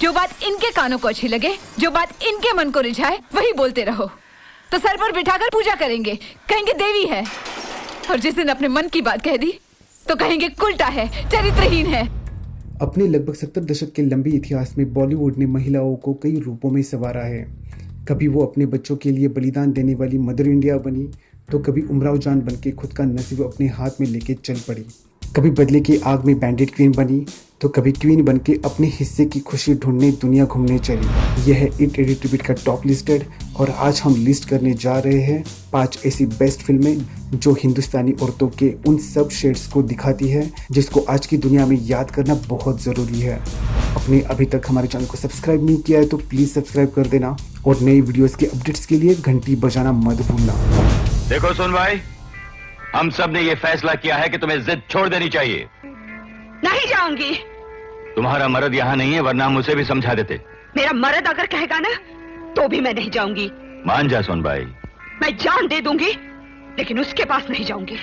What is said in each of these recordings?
जो बात इनके कानों को अच्छी लगे, जो बात इनके मन को रिझाए, वही बोलते रहो। तो सर पर बिठाकर पूजा करेंगे, कहेंगे देवी है, और जिस दिन अपने मन की बात कह दी तो कहेंगे उल्टा है, चरित्रहीन है। अपने लगभग 70 दशक के लंबे इतिहास में बॉलीवुड ने महिलाओं को कई रूपों में संवारा है। कभी वो अपने बच्चों के लिए बलिदान देने वाली मदर इंडिया बनी, तो कभी उमराव जान बनके खुद का नसीब अपने हाथ में लेके चल पड़ी। कभी बदले की आग में बैंडेड क्वीन बनी, तो कभी क्वीन बनके अपने हिस्से की खुशी ढूंढने दुनिया घूमने चली। यह है इट एडिट्रिब्यूट का टॉप लिस्टेड, और आज हम लिस्ट करने जा रहे हैं 5 ऐसी बेस्ट फिल्में जो हिंदुस्तानी औरतों के उन सब शेड्स को दिखाती है जिसको आज की दुनिया में याद करना बहुत ज़रूरी है। आपने अभी तक हमारे चैनल को सब्सक्राइब नहीं किया है तो प्लीज़ सब्सक्राइब कर देना, और नई वीडियोस के अपडेट्स के लिए घंटी बजाना मत भूलना। देखो सुन भाई, हम सब ने ये फैसला किया है कि तुम्हें जिद छोड़ देनी चाहिए। नहीं जाऊंगी। तुम्हारा मर्द यहाँ नहीं है, वरना हम उसे भी समझा देते। मेरा मर्द अगर कहेगा ना तो भी मैं नहीं जाऊंगी। मान जा सोन भाई। मैं जान दे दूंगी, लेकिन उसके पास नहीं जाऊंगी।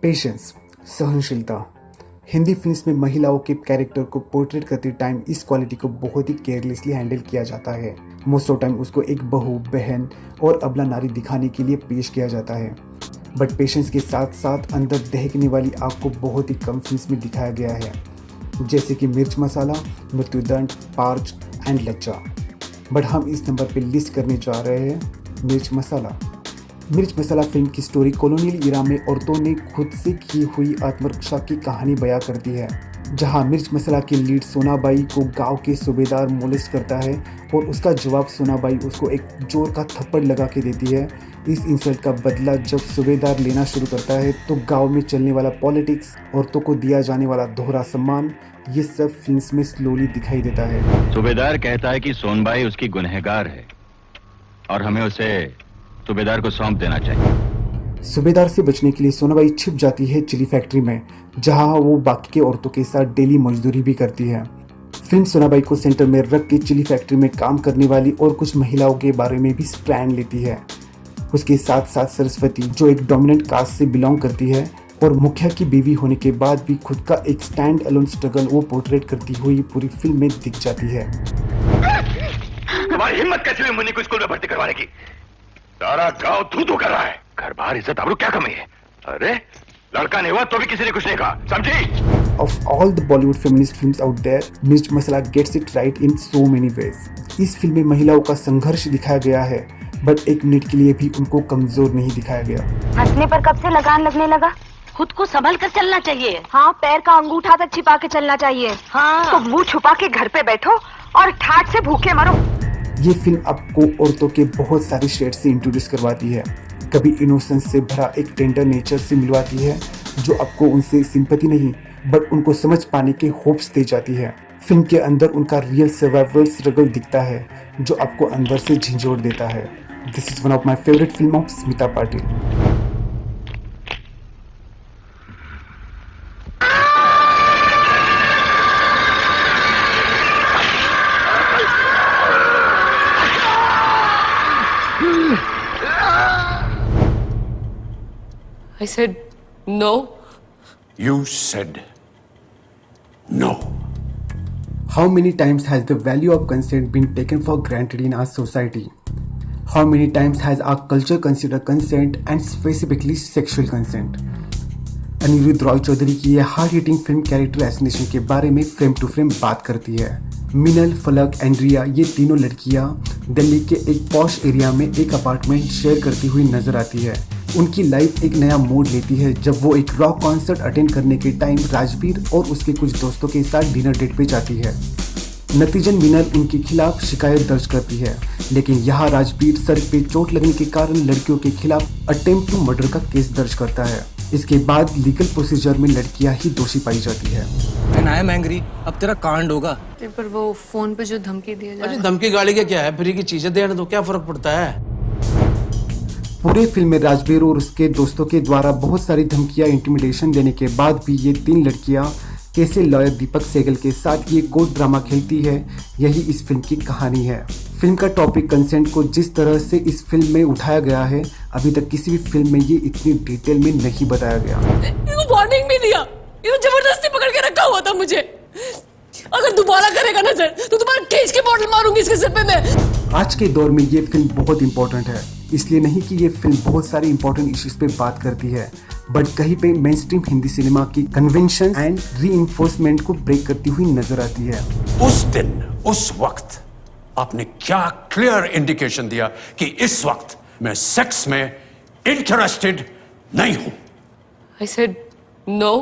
पेशेंस, सहनशीलता। हिंदी फिल्म्स में महिलाओं के कैरेक्टर को पोर्ट्रेट करते टाइम इस क्वालिटी को बहुत ही केयरलेसली हैंडल किया जाता है। मोस्ट ऑफ टाइम उसको एक बहू, बहन और अबला नारी दिखाने के लिए पेश किया जाता है, बट पेशेंस के साथ साथ अंदर दहकने वाली आग को बहुत ही कम फिल्म्स में दिखाया गया है, जैसे कि मिर्च मसाला, मृत्युदंड, पार्च एंड लज्जा। बट हम इस नंबर पे लिस्ट करने जा रहे हैं मिर्च मसाला। मिर्च मसाला फिल्म की स्टोरी कॉलोनियल इरा में औरतों ने खुद से की हुई आत्मरक्षा की कहानी बयां करती है, जहां मिर्च मसाला की लीड सोनाबाई को गांव के सूबेदार मोलेस्ट करता है और उसका जवाब सोनाबाई उसको एक जोर का थप्पड़ लगा के देती है। इस इंसल्ट का बदला जब सूबेदार लेना शुरू करता है तो गांव में चलने वाला पॉलिटिक्स, औरतों को दिया जाने वाला दोहरा सम्मान, ये सब फिल्म्स में स्लोली दिखाई देता है। सूबेदार कहता है कि सोनबाई उसकी गुनहगार है और हमें उसे सूबेदार को सौंप देना चाहिए। सूबेदार से बचने के लिए सोनाबाई छिप जाती है चिली फैक्ट्री में, जहां वो बाकी के औरतों के साथ डेली मजदूरी भी करती है। फिल्म सोनाबाई को सेंटर में रख के चिली फैक्ट्री में काम करने वाली और कुछ महिलाओं के बारे में भी स्टैंड लेती है। उसके साथ साथ सरस्वती, जो एक डोमिनेंट कास्ट से बिलोंग करती है और मुखिया की बीवी होने के बाद भी खुद का एक स्टैंड अलोन स्ट्रगल वो पोर्ट्रेट करती हुई पूरी फिल्म में दिख जाती है। तुम्हारी हिम्मत कैसे हुई मुन्नी को स्कूल में भर्ती करवाने की? सारा गांव थू कर रहा है, घर बाहर इज्जत आबरू क्या कमी है? अरे लड़का नहीं हुआ तो भी किसी ने कुछ नहीं कहा, समझी? Of all the Bollywood feminist films out there, मिर्च मसाला gets it right in so many ways। इस फिल्म में महिलाओं का संघर्ष दिखाया गया है, बट एक मिनट के लिए भी उनको कमजोर नहीं दिखाया गया। हंसने पर कब से लगान लगने लगा? खुद को संभल कर चलना चाहिए। हाँ, पैर का अंगूठा तक छिपा के चलना चाहिए। हाँ, तो मुंह छुपा के घर पे बैठो और ठाठ से भूखे मरो। ये फिल्म आपको औरतों के बहुत सारे शेड से इंट्रोड्यूस करवाती है। कभी इनोसेंस से भरा एक टेंडर नेचर से मिलवाती है, जो आपको उनसे सिंपैथी नहीं बट उनको समझ पाने के होप्स दे जाती है। फिल्म के अंदर उनका रियल सर्वाइवल स्ट्रगल दिखता है, जो आपको अंदर से झंझोड़ देता है। This is one of my favourite film of Smita Patil. I said no. You said no. How many times has the value of consent been taken for granted in our society? How many times has our culture considered consent and specifically sexual consent? Aniruddha Roy Chowdhury की यह hard hitting film character assassination के बारे में frame to frame बात करती है। मिनल, फलक, Andrea, ये तीनों लड़कियां दिल्ली के एक पॉश एरिया में एक अपार्टमेंट शेयर करती हुई नजर आती है। उनकी लाइफ एक नया मोड़ लेती है जब वो एक रॉक कॉन्सर्ट अटेंड करने के टाइम राजवीर और उसके कुछ दोस्तों के साथ डिनर डेट पे जाती है। नतीजन मिनल उनके खिलाफ शिकायत दर्ज करती है, लेकिन यहाँ राजवीर सर पे चोट लगने के कारण लड़कियों के खिलाफ अटेम्प्ट टू मर्डर का केस दर्ज करता है। इसके बाद लीगल प्रोसीजर में लड़कियां ही दोषी पाई जाती है। आई एम एंग्री, अब तेरा कांड होगा। पर वो फोन पे जो धमकी दिया जा रहा है। धमकी गाड़ी का क्या है, फ्री की चीजें देने दो, क्या फर्क पड़ता है? पूरे फिल्म में राजवीर और उसके दोस्तों के द्वारा बहुत सारी धमकियां, इंटिमिडेशन देने के बाद भी ये तीन लड़कियां कैसे लॉयर दीपक सेगल के साथ ये कोर्ट ड्रामा खेलती है, यही इस फिल्म की कहानी है। फिल्म का टॉपिक कंसेंट को जिस तरह से इस फिल्म में उठाया गया है, अभी तक किसी भी फिल्म में ये इतनी डिटेल में नहीं बताया गया। वार्निंग भी दिया, जबरदस्ती पकड़ के रखा हुआ था मुझे। अगर दोबारा करेगा जाएगा नजर तो तुम्हारा टीच की बोतल मारूंगी इसके सिर पे मैं। आज के दौर में ये फिल्म बहुत इंपॉर्टेंट है, इसलिए नहीं कि ये फिल्म बहुत सारे इंपॉर्टेंट इश्यूज पे बात करती है, बट कहीं पे मेन स्ट्रीम हिंदी सिनेमा की कन्वेंशन एंड रीइंफोर्समेंट को ब्रेक करती हुई नजर आती है। उस दिन उस वक्त आपने क्या क्लियर इंडिकेशन दिया कि इस वक्त मैं सेक्स में इंटरेस्टेड नहीं हूं। I said no.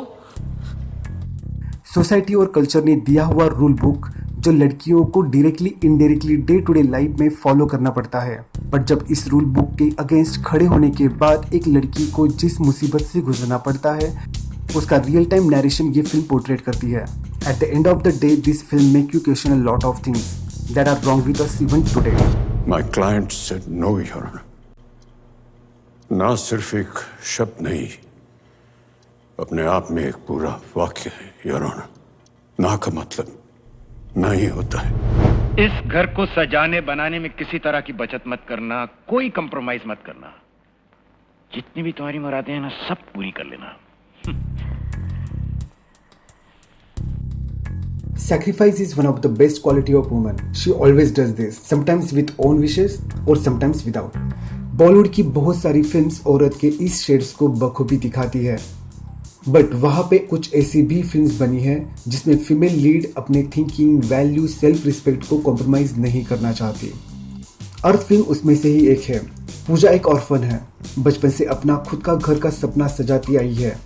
सोसाइटी और कल्चर ने दिया हुआ रूल बुक जो लड़कियों को directly indirectly day to day life में फॉलो करना पड़ता है, बट जब इस रूल बुक के अगेंस्ट खड़े होने के बाद एक लड़की को जिस मुसीबत से गुजरना पड़ता है उसका रियल टाइम नरेशन ये फिल्म पोर्ट्रेट करती है। At the end of the day this film make you question a lot of things that are wrong with us even today. My client said no your honour. ना सिर्फ एक शब्द नहीं, अपने आप में एक पूरा वाक्य है योर ऑनर। ना का मतलब ना ही होता है। इस घर को सजाने बनाने में किसी तरह की बचत मत करना, कोई कंप्रोमाइज मत करना। जितनी भी तुम्हारी मुरादें हैं ना, सब पूरी कर लेना। Sacrifice is one of the best quality of woman. She always does this, sometimes with own wishes और sometimes without. बॉलीवुड की बहुत सारी फिल्म्स औरत के इस शेड्स को बखूबी दिखाती है, बट वहाँ पे कुछ ऐसी भी फिल्म्स बनी है जिसमें फीमेल लीड अपने थिंकिंग, वैल्यू, सेल्फ रिस्पेक्ट को कॉम्प्रोमाइज नहीं करना चाहती। अर्थ फिल्म उसमें से ही एक है। पूजा एक ऑर्फन है, बचपन से अपना खुद का घर का सपना सजाती आई है।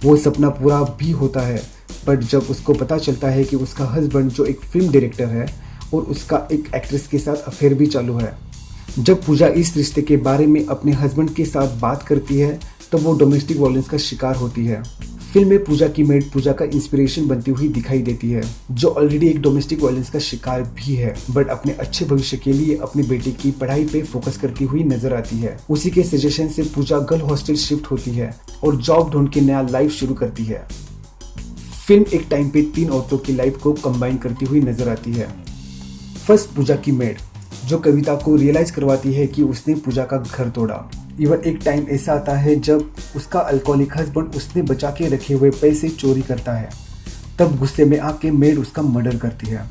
वो सपना पूरा भी होता है, बट जब उसको पता चलता है कि उसका हस्बैंड जो एक फिल्म डायरेक्टर है और उसका एक एक्ट्रेस के साथ अफेयर भी चालू है, जब पूजा इस रिश्ते के बारे में अपने हस्बैंड के साथ बात करती है तो वो डोमेस्टिक वायलेंस का शिकार होती है। फिल्म में पूजा की मेड पूजा का इंस्पिरेशन बनती हुई दिखाई देती है, जो ऑलरेडी एक डोमेस्टिक वायलेंस का शिकार भी है, बट अपने अच्छे भविष्य के लिए अपने बेटे की पढ़ाई पे फोकस करती हुई नजर आती है। उसी के सजेशन से पूजा गर्ल हॉस्टल शिफ्ट होती है और जॉब ढूंढ के नया लाइफ शुरू करती है। फिल्म एक टाइम पे 3 औरतों की लाइफ को कंबाइन करती हुई नजर आती है। फर्स्ट पूजा की मेड, जो कविता को रियलाइज करवाती है कि उसने पूजा का घर तोड़ा। इवन एक टाइम ऐसा आता है जब उसका अल्कोहलिक हस्बैंड उसने बचा के रखे हुए पैसे चोरी करता है, तब गुस्से में आके मेड उसका मर्डर करती है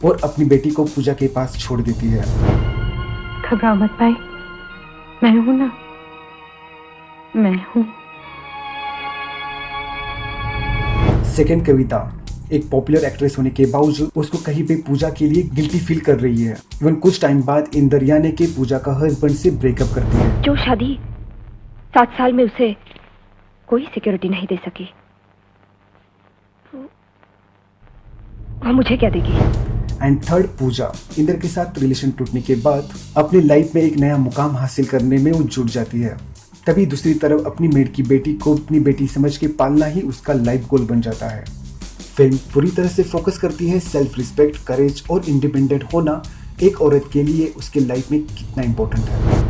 और अपनी बेटी को पूजा के पास छोड़ देती है। घबराओ मत भाई, मैं हूं ना, मैं हूं। सेकेंड कविता एक पॉपुलर एक्ट्रेस होने के बावजूद उसको कहीं पे पूजा के लिए गिल्टी फील कर रही है। इवन कुछ टाइम बाद इंदरिया ने के पूजा का हस्बैंड से ब्रेकअप करती है। जो शादी 7 साल में उसे कोई सिक्योरिटी नहीं दे सकी, वो मुझे क्या देगी। एंड थर्ड पूजा इंदर के साथ रिलेशन टूटने के बाद अपनी लाइफ में एक नया मुकाम हासिल करने में वो जुट जाती है। तभी दूसरी तरफ अपनी मेड की बेटी को अपनी बेटी समझ के पालना ही उसका लाइफ गोल बन जाता है। फिल्म पूरी तरह से फोकस करती है सेल्फ रिस्पेक्ट, करेज और इंडिपेंडेंट होना एक औरत के लिए उसके लाइफ में कितना इंपॉर्टेंट है।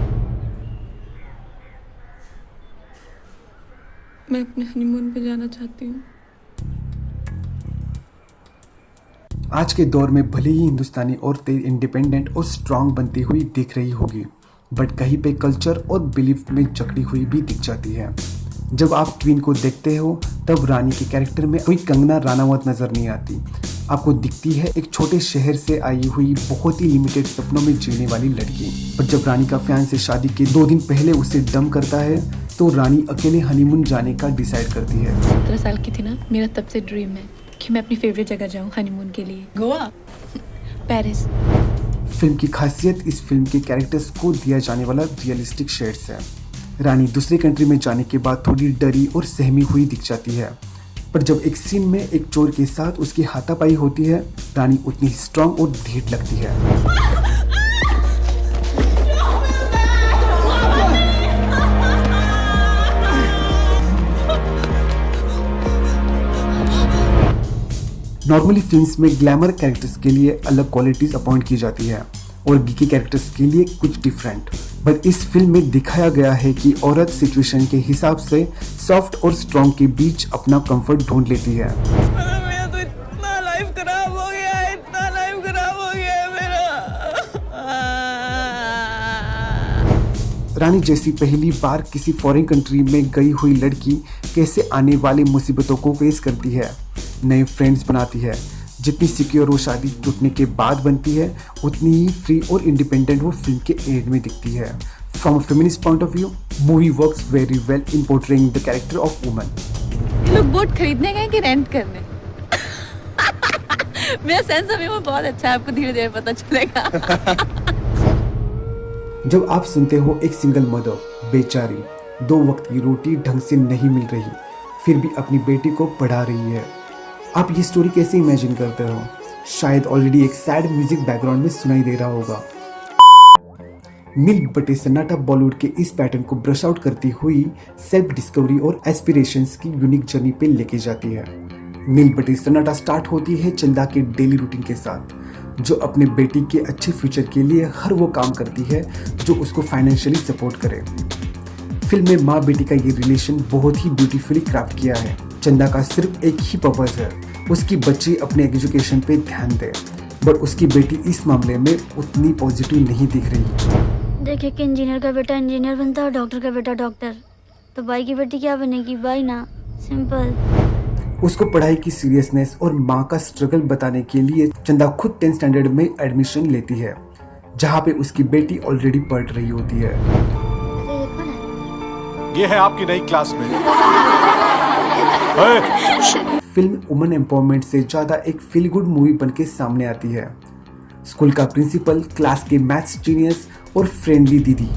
मैं अपने हनीमून पे जाना चाहती हूँ। आज के दौर में भले ही हिंदुस्तानी औरतें इंडिपेंडेंट और स्ट्रांग बनती हुई दिख रही होगी, बट कहीं पे कल्चर और बिलीफ में जकड़ी हुई भी दिख जाती है। जब आप क्वीन को देखते हो तब रानी के कैरेक्टर में कोई कंगना रानावत नजर नहीं आती। आपको दिखती है एक छोटे शहर से आई हुई बहुत ही लिमिटेड सपनों में जीने वाली लड़की। पर जब रानी का फैन से शादी के 2 दिन पहले उसे डम करता है तो रानी अकेले हनीमून जाने का डिसाइड करती है। 17 साल की थी ना, मेरा तब से ड्रीम है कि मैं अपनी फेवरेट जगह जाऊं हनीमून के लिए। गोवा, पेरिस। फिल्म की खासियत इस फिल्म के कैरेक्टर्स को दिया जाने वाला रियलिस्टिक शेड्स है। रानी दूसरी कंट्री में जाने के बाद थोड़ी डरी और सहमी हुई दिख जाती है, पर जब एक सीन में एक चोर के साथ उसकी हाथापाई होती है, रानी उतनी स्ट्रांग और धीर लगती है। नॉर्मली फिल्म्स में ग्लैमर कैरेक्टर्स के लिए अलग क्वालिटीज अपॉइंट की जाती है और गीकी कैरेक्टर्स के लिए कुछ डिफरेंट, बट इस फिल्म में दिखाया गया है कि औरत सिचुएशन के हिसाब से सॉफ्ट और स्ट्रॉन्ग के बीच अपना कंफर्ट ढूंढ लेती है। मेरा तो इतना लाइफ खराब हो गया है, इतना लाइफ खराब हो गया है मेरा। रानी जैसी पहली बार किसी फॉरेन कंट्री में गई हुई लड़की कैसे आने वाली मुसीबतों को फेस करती है, नए फ्रेंड्स बनाती है, जितनी सिक्योर वो शादी टूटने के बाद बनती है, उतनी ही फ्री और इंडिपेंडेंट वो फिल्म के एंड में दिखती है। From a feminist point of view, movie works very well in portraying the character of woman. ये लोग बोट खरीदने गए कि रेंट करने? मेरा सेंस ऑफ ह्यूमर बहुत अच्छा है, आपको धीरे धीरे पता चलेगा। जब आप सुनते हो एक सिंगल मदर बेचारी 2 वक्त की रोटी ढंग से नहीं मिल रही, फिर भी अपनी बेटी को पढ़ा रही है, आप ये स्टोरी कैसे इमेजिन करते हो? शायद ऑलरेडी एक सैड म्यूजिक बैकग्राउंड में सुनाई दे रहा होगा। नील बटे सन्नाटा बॉलीवुड के इस पैटर्न को ब्रश आउट करती हुई सेल्फ डिस्कवरी और एस्पिरेशंस की यूनिक जर्नी पे लेके जाती है। नील बटे सन्नाटा स्टार्ट होती है चंदा के डेली रूटीन के साथ, जो अपने बेटी के अच्छे फ्यूचर के लिए हर वो काम करती है जो उसको फाइनेंशियली सपोर्ट करे। फिल्म में माँ बेटी का ये रिलेशन बहुत ही ब्यूटीफुली क्राफ्ट किया है। चंदा का सिर्फ एक ही पर्पस है, उसकी बच्ची अपने एजुकेशन पे ध्यान दे, बट उसकी बेटी इस मामले में उतनी पॉजिटिव नहीं दिख रही। देखिए कि इंजीनियर का बेटा इंजीनियर बनता है और डॉक्टर का बेटा डॉक्टर, तो भाई की बेटी क्या बनेगी? भाई ना, सिंपल। उसको पढ़ाई की सीरियसनेस और माँ का स्ट्रगल बताने के लिए चंदा खुद 10th स्टैंडर्ड में एडमिशन लेती है, जहाँ पे उसकी बेटी ऑलरेडी पढ़ रही होती है। ये है आपकी नई क्लासमेट। फिल्म वुमन एम्पावरमेंट से ज्यादा एक फील गुड मूवी बन के सामने आती है। स्कूल का प्रिंसिपल, क्लास के मैथ्स जीनियस और फ्रेंडली दीदी।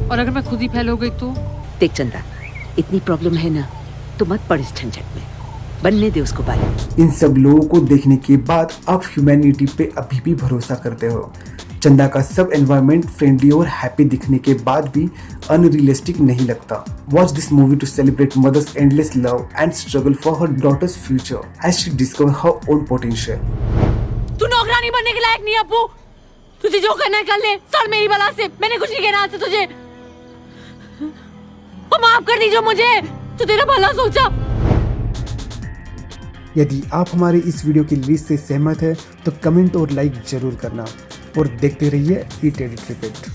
और अगर मैं खुद ही फेल हो गई तो? देख चंदा, इतनी प्रॉब्लम है ना, तो मत पड़ इस झंझट में, बनने दे उसको बाई। इन सब लोगों को देखने के बाद आप ह्यूमैनिटी पे अभी भी भरोसा करते हो। चंदा का सब एनवायरनमेंट फ्रेंडली और हैप्पी दिखने के बाद भी अनरियलिस्टिक नहीं लगता। Watch this movie to celebrate mother's endless love and struggle for her daughter's future as she discover her own potential. तू नौकरानी बनने के लायक नहीं है अप्पू। तुझे जो करना है कर ले, सर मेरी बला से, मैंने कुछ नहीं कहना आज से तुझे। और माफ कर दीजिए मुझे, तू तेरा भला सोचा। यदि आप हमारे इस वीडियो की लिस्ट से सहमत है तो कमेंट और लाइक जरूर करना और देखते रहिए ईट एडिट रिपीट।